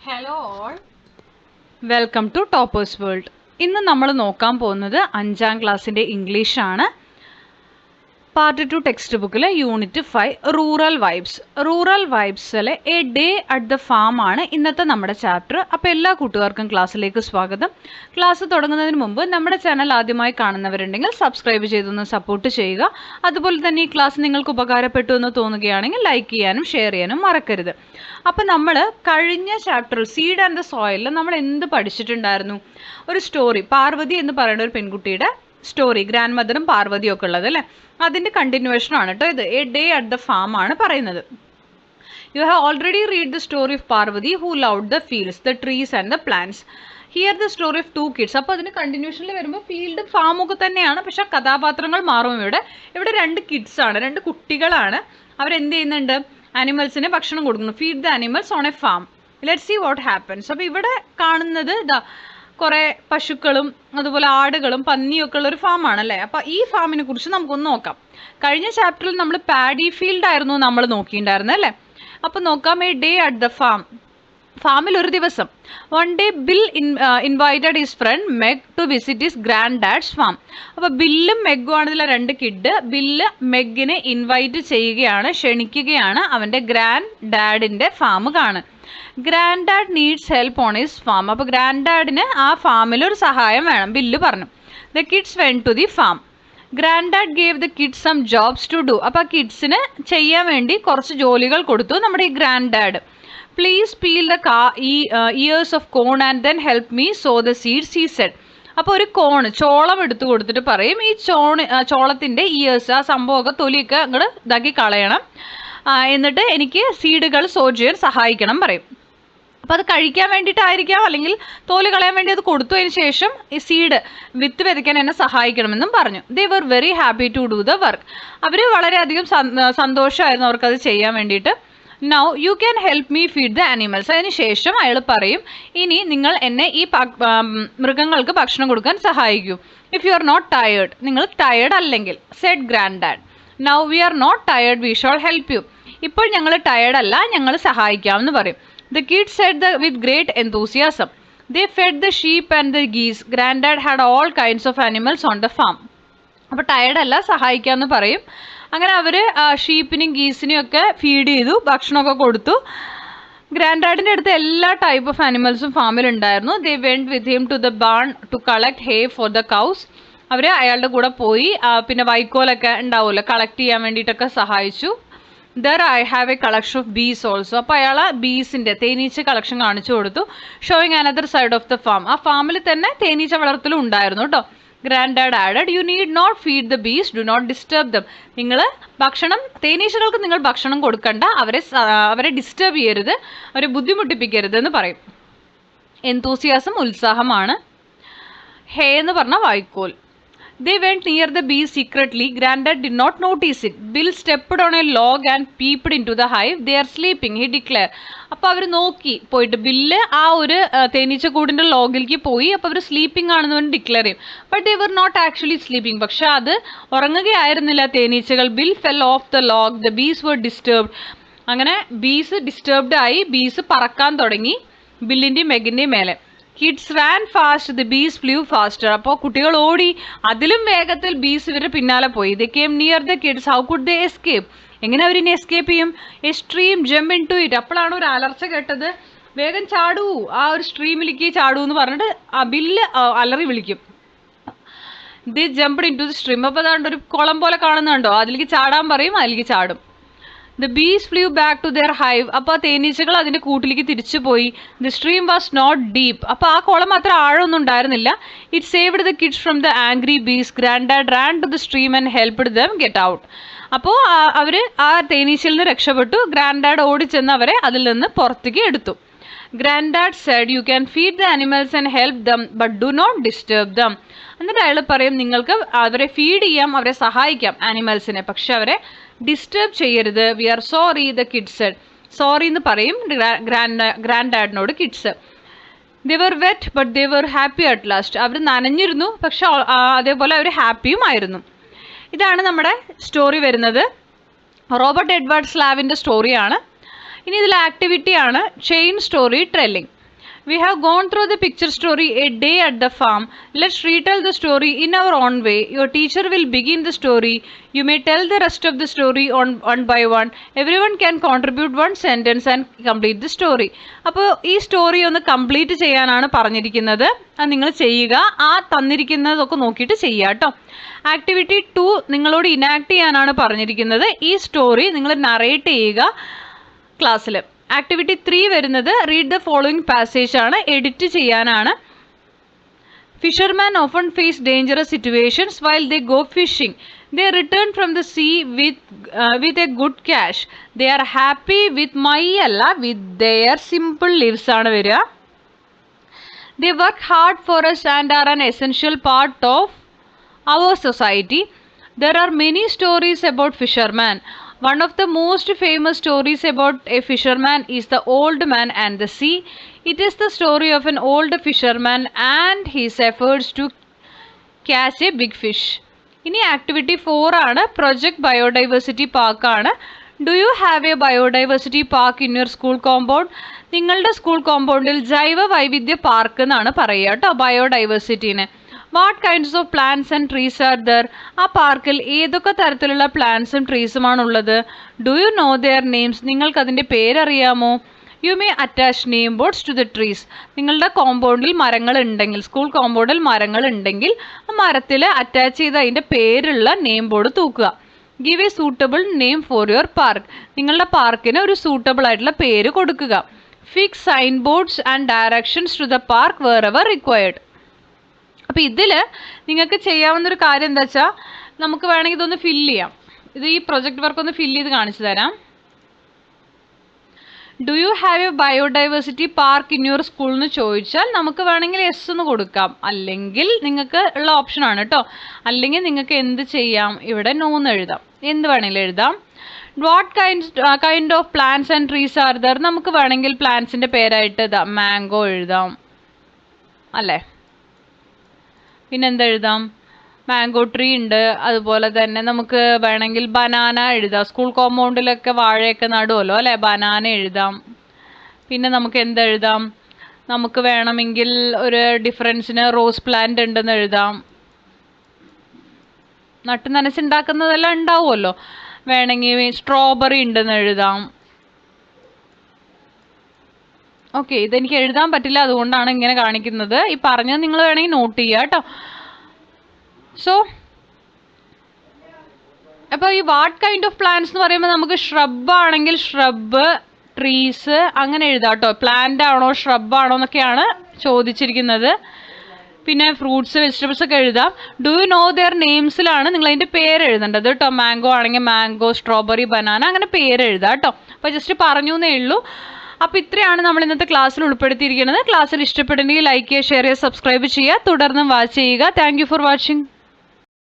Hello all, welcome to toppers world. ഇന്ന് നമ്മൾ നോക്കാൻ പോകുന്നത് 5ാം ക്ലാസ്സിൻ്റെ ഇംഗ്ലീഷാണ്. പാർട്ട് 2 ടെക്സ്റ്റ് ബുക്കിൽ യൂണിറ്റ് 5 റൂറൽ വൈബ്സ്. റൂറൽ വൈബ്സിലെ a day at the farm ആണ് ഇന്നത്തെ നമ്മുടെ ചാപ്റ്റർ. അപ്പോൾ എല്ലാ കൂട്ടുകാർക്കും ക്ലാസ്സിലേക്ക് സ്വാഗതം. ക്ലാസ് തുടങ്ങുന്നതിന് മുമ്പ് നമ്മുടെ ചാനൽ ആദ്യമായി കാണുന്നവരുണ്ടെങ്കിൽ സബ്സ്ക്രൈബ് ചെയ്തൊന്ന് സപ്പോർട്ട് ചെയ്യുക. അതുപോലെ തന്നെ ഈ ക്ലാസ് നിങ്ങൾക്ക് ഉപകാരപ്പെട്ടു എന്ന് തോന്നുകയാണെങ്കിൽ ലൈക്ക് ചെയ്യാനും ഷെയർ ചെയ്യാനും മറക്കരുത്. അപ്പം നമ്മൾ കഴിഞ്ഞ ചാപ്റ്ററിൽ സീഡ് ആൻഡ് ദ സോയിലിൽ നമ്മൾ എന്ത് പഠിച്ചിട്ടുണ്ടായിരുന്നു? ഒരു സ്റ്റോറി, പാർവതി എന്ന് പറയുന്ന ഒരു പെൺകുട്ടിയുടെ സ്റ്റോറി, ഗ്രാൻഡ് മദറും പാർവതിയും ഒക്കെ ഉള്ളത് അല്ലേ, അതിൻ്റെ കണ്ടിന്യൂവേഷൻ ആണ് കേട്ടോ ഇത്. A day at the farm ആണ് പറയുന്നത്. You have already read the story of Parvati who loved the fields, the trees and the plants. Here the story of 2 kids. അപ്പോൾ അതിന് കണ്ടിന്യൂഷനിൽ വരുമ്പോൾ ഫീൽഡ് ഫാമൊക്കെ തന്നെയാണ്, പക്ഷേ കഥാപാത്രങ്ങൾ മാറും. ഇവിടെ 2 കിഡ്സ് ആണ്, 2 കുട്ടികളാണ്. അവരെന്ത് ചെയ്യുന്നുണ്ട്? ആനിമൽസിന് ഭക്ഷണം കൊടുക്കുന്നു. Feed the animals on a farm. Let's see what happens. അപ്പോൾ ഇവിടെ കാണുന്നത് ഇതാ കുറേ പശുക്കളും അതുപോലെ ആടുകളും പന്നിയൊക്കെ ഉള്ളൊരു ഫാമാണല്ലേ. അപ്പോൾ ഈ ഫാമിനെ കുറിച്ച് നമുക്കൊന്ന് നോക്കാം. കഴിഞ്ഞ ചാപ്റ്ററിൽ നമ്മൾ പാഡി ഫീൽഡ് ആയിരുന്നു നമ്മൾ നോക്കിയിട്ടുണ്ടായിരുന്നത് അല്ലേ. അപ്പോൾ നോക്കാം. A day at the farm. ഫാമിൽ ഒരു ദിവസം. One day Bill invited his friend Meg to visit his grand dad's farm. അപ്പോൾ ബില്ലും മെഗും ആണ് ഇതിലെ 2 കിഡ്. ബില്ല് മെഗിനെ ഇൻവൈറ്റ് ചെയ്യുകയാണ്, ക്ഷണിക്കുകയാണ് അവൻ്റെ ഗ്രാൻഡ് ഡാഡിൻ്റെ ഫാം കാണാൻ. Grand dad needs help on his farm. അപ്പോൾ ഗ്രാൻഡ് ഡാഡിന് ആ ഫാമിൽ ഒരു സഹായം വേണം, ബില്ല് പറഞ്ഞു. The kids went to the farm. Grand dad gave the kids some jobs to do. അപ്പോൾ കിഡ്സിന് ചെയ്യാൻ വേണ്ടി കുറച്ച് ജോലികൾ കൊടുത്തു നമ്മുടെ ഈ grand dad. Please peel the ears of corn and then help me sow the seeds he said. അപ്പോൾ ഒരു ചോളം എടുത്തു കൊടുത്തിട്ട് പറയും, ഈ ചോളത്തിൻ്റെ ഇയേഴ്സ്, ആ സംഭവമൊക്കെ തൊലിയൊക്കെ അങ്ങോട്ട് ഇതാക്കി കളയണം, എന്നിട്ട് എനിക്ക് സീഡുകൾ സോ ചെയ്യാൻ സഹായിക്കണം പറയും. അപ്പോൾ അത് കഴിക്കാൻ വേണ്ടിയിട്ടായിരിക്കാം, അല്ലെങ്കിൽ തോല് കളയാൻ വേണ്ടി അത് കൊടുത്തതിന് ശേഷം ഈ സീഡ് വിത്ത് വിതയ്ക്കാൻ എന്നെ സഹായിക്കണമെന്നും പറഞ്ഞു. They were very happy to do the work. അവർ വളരെയധികം സന്തോഷമായിരുന്നു അവർക്കത് ചെയ്യാൻ വേണ്ടിയിട്ട്. Now you can help me feed the animals. അതിന് ശേഷം അയാൾ പറയും, ഇനി നിങ്ങൾ എന്നെ ഈ മൃഗങ്ങൾക്ക് ഭക്ഷണം കൊടുക്കാൻ സഹായിക്കൂ. If you are not tired, നിങ്ങൾ ടയേർഡ് അല്ലെങ്കിൽ, said grandad. Now we are not tired, we shall help you. ഇപ്പോൾ ഞങ്ങൾ ടയേർഡ് അല്ല, ഞങ്ങൾ സഹായിക്കാമെന്ന് പറയും. The kids said with great enthusiasm. They fed the sheep and the geese. Granddad had all kinds of animals on the farm. അപ്പോൾ ടയർഡല്ല, സഹായിക്കാമെന്ന് പറയും. അങ്ങനെ അവർ ഷീപ്പിനും ഗീസിനും ഒക്കെ feed ചെയ്തു, ഭക്ഷണമൊക്കെ കൊടുത്തു. ഗ്രാൻഡ് ഡാഡിൻ്റെ അടുത്ത് എല്ലാ ടൈപ്പ് ഓഫ് ആനിമൽസും ഫാമിലുണ്ടായിരുന്നു. They went with him to the barn to collect hay for the cows. അവർ അയാളുടെ കൂടെ പോയി പിന്നെ വൈക്കോലൊക്കെ ഉണ്ടാവുമല്ലോ, കളക്ട് ചെയ്യാൻ വേണ്ടിയിട്ടൊക്കെ സഹായിച്ചു. There I have a collection of bees also. അപ്പോൾ അയാൾ ബീസിൻ്റെ, തേനീച്ച കളക്ഷൻ കാണിച്ചു കൊടുത്തു. Showing another side of the farm. ആ ഫാമിൽ തന്നെ തേനീച്ച വളർത്തലും ഉണ്ടായിരുന്നു കേട്ടോ. Grand dad added, you need not feed the bees, do not disturb them. നിങ്ങൾ തേനീച്ചകൾക്ക് നിങ്ങൾ ഭക്ഷണം കൊടുക്കണ്ട, അവരെ ഡിസ്റ്റർബ് ചെയ്യരുത്, അവരെ ബുദ്ധിമുട്ടിപ്പിക്കരുത് എന്ന് പറയും. എന്തൂസിയാസം ഉത്സാഹമാണ്. ഹേ എന്ന് പറഞ്ഞാൽ വൈക്കോൽ. They went near the bees secretly. Granddad did not notice it. Bill stepped on a log and peeped into the hive. They are sleeping, he declared. അപ്പോൾ അവർ നോക്കി പോയിട്ട്, ബില്ല് ആ ഒരു തേനീച്ചക്കൂടിൻ്റെ ലോഗിലേക്ക് പോയി. അപ്പോൾ അവർ സ്ലീപ്പിംഗ് ആണെന്ന് വേണ്ടി ഡിക്ലെയർ ചെയ്യും. But they were not actually sleeping. പക്ഷെ അത് ഉറങ്ങുകയായിരുന്നില്ല തേനീച്ചകൾ. Bill fell off the log. The bees were disturbed. അങ്ങനെ ബീസ് ഡിസ്റ്റർബ്ഡ് ആയി, ബീസ് പറക്കാൻ തുടങ്ങി ബില്ലിൻ്റെയും മെഗിൻ്റെയും മേലെ. Kids ran fast, the bees flew faster. അപ്പോൾ കുട്ടികൾ ഓടി, അതിലും വേഗത്തിൽ ബീസ് ഇവരുടെ പിന്നാലെ പോയി. They came near the kids. How could they escape? എങ്ങനെ അവരിനി എസ്കേപ്പ് ചെയ്യും? A stream jump into it. അപ്പോഴാണ് ഒരു അലർച്ച കേട്ടത്, വേഗം ചാടൂ, ആ ഒരു സ്ട്രീമിലേക്ക് ചാടൂ എന്ന് പറഞ്ഞിട്ട് ആ ബില്ല് അലറി വിളിക്കും. They jump into the stream. അപ്പോൾ അതാണ്ട് ഒരു കുളം പോലെ കാണുന്നുണ്ടോ, അതിലേക്ക് ചാടാൻ പറയും, അതിലേക്ക് ചാടും. The bees flew back to their hive. അപ്പോൾ തേനീച്ചകൾ അതിൻ്റെ കൂട്ടിലേക്ക് തിരിച്ചു പോയി. The stream was not deep. അപ്പോൾ ആ കുളം അത്ര ആഴമൊന്നും ഉണ്ടായിരുന്നില്ല. It saved the kids from the angry bees. Grand dad ran to the stream and helped them get out. അപ്പോൾ അവർ ആ തേനീച്ചയിൽ നിന്ന് രക്ഷപ്പെട്ടു. ഗ്രാൻഡ് ഡാഡ് ഓടിച്ചെന്ന് അവരെ അതിൽ നിന്ന് പുറത്തേക്ക് എടുത്തു. Grand dad said, you can feed the animals and help them but do not disturb them. എന്നിട്ട് അയാൾ പറയും, നിങ്ങൾക്ക് അവരെ ഫീഡ് ചെയ്യാം, അവരെ സഹായിക്കാം ആനിമൽസിനെ, പക്ഷെ അവരെ ഡിസ്റ്റർബ് ചെയ്യരുത്. We are sorry, the kids said. Sorry എന്ന് പറയും ഗ്രാൻഡ് ഡാഡിനോട് kids. They were wet but they were happy at last. അവർ നനഞ്ഞിരുന്നു, പക്ഷെ അതേപോലെ അവർ ഹാപ്പിയും ആയിരുന്നു. ഇതാണ് നമ്മുടെ സ്റ്റോറി വരുന്നത്. റോബർട്ട് എഡ്വേർഡ് സ്ലാവിൻ്റെ സ്റ്റോറിയാണ്. ഇനി ഇതിൽ ആക്ടിവിറ്റി ആണ് chain story telling. We have gone through the picture story A Day at the Farm. Let's retell the story in our own way. Your teacher will begin the story. You may tell the rest of the story one by one. Everyone can contribute one sentence and complete the story. അപ്പോൾ ഈ story ഒന്ന് complete ചെയ്യാനാണ് പറഞ്ഞിരിക്കുന്നത്. അത് നിങ്ങൾ ചെയ്യുക. ആ തന്നിരിക്കുന്നതൊക്കെ നോക്കിയിട്ട് ചെയ്യുക കേട്ടോ. ആക്ടിവിറ്റി 2 നിങ്ങളോട് ഇനാക്ട് ചെയ്യാനാണ് പറഞ്ഞിരിക്കുന്നത്. ഈ സ്റ്റോറി നിങ്ങൾ നറേറ്റ് ചെയ്യുക ക്ലാസ്സിൽ. ആക്ടിവിറ്റി 3 വരുന്നത് റീഡ് ദ ഫോളോയിങ് പാസേജ് ആണ്, എഡിറ്റ് ചെയ്യാനാണ്. Fisherman often face dangerous situations while they go fishing. They return from the sea with a good cash. They are happy with my അല്ല with their simple lives ആണ് വരിക. They work hard for us and are an essential part of our society. There are many stories about fishermen. One of the most famous stories about a fisherman is The Old Man and the Sea. It is the story of an old fisherman and his efforts to catch a big fish. ഇനി activity 4 ആണ്, project biodiversity park ആണ്. Do you have a biodiversity park in your school compound? നിങ്ങളുടെ school കോമ്പൗണ്ടിൽ ജൈവ വൈവിധ്യ park എന്നാണ് പറയുക കേട്ടോ ബയോഡൈവേഴ്സിറ്റീനെ. What kinds of plants and trees are there? ആ പാർക്കിൽ ഏതൊക്കെ തരത്തിലുള്ള പ്ലാന്റ്സും ട്രീസുമാണ് ഉള്ളത്? Do you know their names? നിങ്ങൾക്കതിൻ്റെ പേരറിയാമോ? You may attach name boards to the trees. നിങ്ങളുടെ കോമ്പൗണ്ടിൽ മരങ്ങൾ ഉണ്ടെങ്കിൽ, സ്കൂൾ കോമ്പൗണ്ടിൽ മരങ്ങൾ ഉണ്ടെങ്കിൽ ആ മരത്തിൽ അറ്റാച്ച് ചെയ്ത് അതിൻ്റെ പേരുള്ള നെയിം ബോർഡ് തൂക്കുക. Give a suitable name for your park. നിങ്ങളുടെ പാർക്കിന് ഒരു സൂട്ടബിൾ ആയിട്ടുള്ള പേര് കൊടുക്കുക. Fix sign boards and directions to the park wherever required. അപ്പോൾ ഇതിൽ നിങ്ങൾക്ക് ചെയ്യാവുന്നൊരു കാര്യം എന്താ വെച്ചാൽ, നമുക്ക് വേണമെങ്കിൽ ഇതൊന്ന് ഫില്ല് ചെയ്യാം. ഇത് ഈ പ്രൊജക്ട് വർക്ക് ഒന്ന് ഫില്ല് ചെയ്ത് കാണിച്ചു തരാം. Do you have a biodiversity park in your school എന്ന് ചോദിച്ചാൽ നമുക്ക് വേണമെങ്കിൽ യെസ് എന്ന് കൊടുക്കാം, അല്ലെങ്കിൽ നിങ്ങൾക്ക് ഉള്ള ഓപ്ഷനാണ് കേട്ടോ. അല്ലെങ്കിൽ നിങ്ങൾക്ക് എന്ത് ചെയ്യാം, ഇവിടെ നോ എന്ന് എഴുതാം, എന്ത് വേണമെങ്കിലും എഴുതാം. What kind of plants and trees are there? നമുക്ക് വേണമെങ്കിൽ പ്ലാന്റ്സിൻ്റെ പേരായിട്ട് ഇതാ മാംഗോ എഴുതാം അല്ലേ. പിന്നെന്താ എഴുതാം, മാംഗോ ട്രീ ഉണ്ട്. അതുപോലെ തന്നെ നമുക്ക് വേണമെങ്കിൽ ബനാന എഴുതാം. സ്കൂൾ കോമ്പൗണ്ടിലൊക്കെ വാഴയൊക്കെ നടുമല്ലോ അല്ലേ, ബനാന എഴുതാം. പിന്നെ നമുക്ക് എന്തെഴുതാം, നമുക്ക് വേണമെങ്കിൽ ഒരു ഡിഫറൻസിന് റോസ് പ്ലാന്റ് ഉണ്ടെന്ന് എഴുതാം. നട്ട് നനച്ചുണ്ടാക്കുന്നതെല്ലാം ഉണ്ടാവുമല്ലോ. വേണമെങ്കിൽ സ്ട്രോബെറി ഉണ്ടെന്ന് എഴുതാം. ഓക്കെ, ഇതെനിക്ക് എഴുതാൻ പറ്റില്ല, അതുകൊണ്ടാണ് ഇങ്ങനെ കാണിക്കുന്നത്. ഈ പറഞ്ഞത് നിങ്ങൾ വേണമെങ്കിൽ നോട്ട് ചെയ്യുക കേട്ടോ. സോ അപ്പോൾ ഈ വാട്ട് കൈൻഡ് ഓഫ് പ്ലാന്റ്സ് എന്ന് പറയുമ്പോൾ നമുക്ക് ഷ്രബ് ആണെങ്കിൽ ഷ്രബ്, ട്രീസ് അങ്ങനെ എഴുതാം കേട്ടോ. പ്ലാന്റ് ആണോ ഷ്രബ് ആണോ എന്നൊക്കെയാണ് ചോദിച്ചിരിക്കുന്നത്. പിന്നെ ഫ്രൂട്ട്സ് വെജിറ്റബിൾസ് ഒക്കെ എഴുതാം. ഡു യു നോ ദെയർ നെയിംസിലാണ് നിങ്ങൾ അതിൻ്റെ പേര് എഴുതേണ്ടത് കേട്ടോ. മാംഗോ ആണെങ്കിൽ മാംഗോ, സ്ട്രോബെറി, ബനാന അങ്ങനെ പേര് എഴുതാം കേട്ടോ. അപ്പോൾ ജസ്റ്റ് പറഞ്ഞു എന്നേ ഉള്ളൂ. അപ്പോൾ ഇത്രയാണ് നമ്മൾ ഇന്നത്തെ ക്ലാസ്സിൽ ഉൾപ്പെടുത്തിയിരിക്കുന്നത്. ക്ലാസ്സിൽ ഇഷ്ടപ്പെടുന്നെങ്കിൽ ലൈക്ക് ചെയ്യുക, ഷെയർ ചെയ്യുക, സബ്സ്ക്രൈബ് ചെയ്യുക, തുടർന്നും വാച്ച് ചെയ്യുക. Thank you for watching.